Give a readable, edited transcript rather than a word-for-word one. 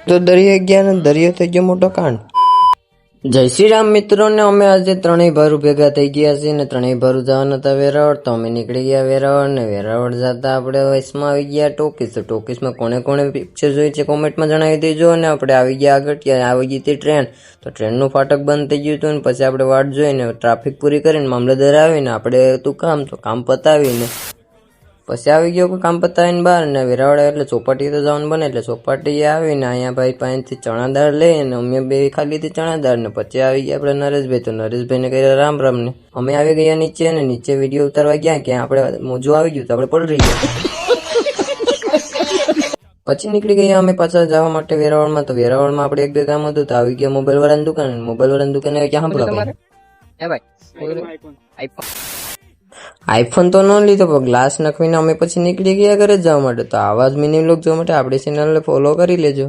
તો દરિયે ગયા ને દરિયો થઈ ગયો મોટો કાંડ। જય શ્રી રામ મિત્રો ને અમે આજે ત્રણેય ભારું ભેગા થઈ ગયા છીએ ને ત્રણેય ભારું જવાના હતા વેરાવળ, તો અમે નીકળી ગયા વેરાવળ ને વેરાવળ જતા આપણે વયસમાં આવી ગયા ટોકીસ। તો ટોકીસમાં કોણે કોણે પિક્ચર જોઈ છે કોમેન્ટમાં જણાવી દેજો। અને આપણે આવી ગયા આગળ, ત્યાં આવી ગઈ હતી ટ્રેન, તો ટ્રેનનું ફાટક બંધ થઈ ગયું હતું ને પછી આપણે વાટ જોઈને ટ્રાફિક પૂરી કરીને મામલતદાર આવીને આપણે હતું કામ, તો કામ પતાવીને પછી આવી ગયો કામ પતાવીને બહાર ને વેરાવળ એટલે ચોપાટી તો જવાનું બને એટલે ચોપાટી આવીને અહીંયા ભાઈ પાસેથી ચણા દાળ લઈને અમે બે ખાઈ લીધી ચણા દાળ ને પછી આવી ગયા આપણે નરેશભાઈ, તો નરેશભાઈને કહ્યા રામ રામ ને અમે આવી ગયા નીચે ને નીચે વિડીયો ઉતારવા ગયા કે આપણે મોજું આવી ગયું તો આપણે પડી ગયા। પછી નીકળી ગયા અમે પાછા જવા માટે વેરાવળમાં, તો વેરાવળમાં આપણે એક બે કામ હતું તો આવી ગયા મોબાઈલ વાળાની દુકાને ક્યાં આઈફોન તો ન લીધો પણ ગ્લાસ નાખવીને અમે પછી નીકળી ગયા ઘરે જવા માટે। તો આવા જ મિની વ્લોગ જોવા માટે આપણી ચેનલને ફોલો કરી લેજો।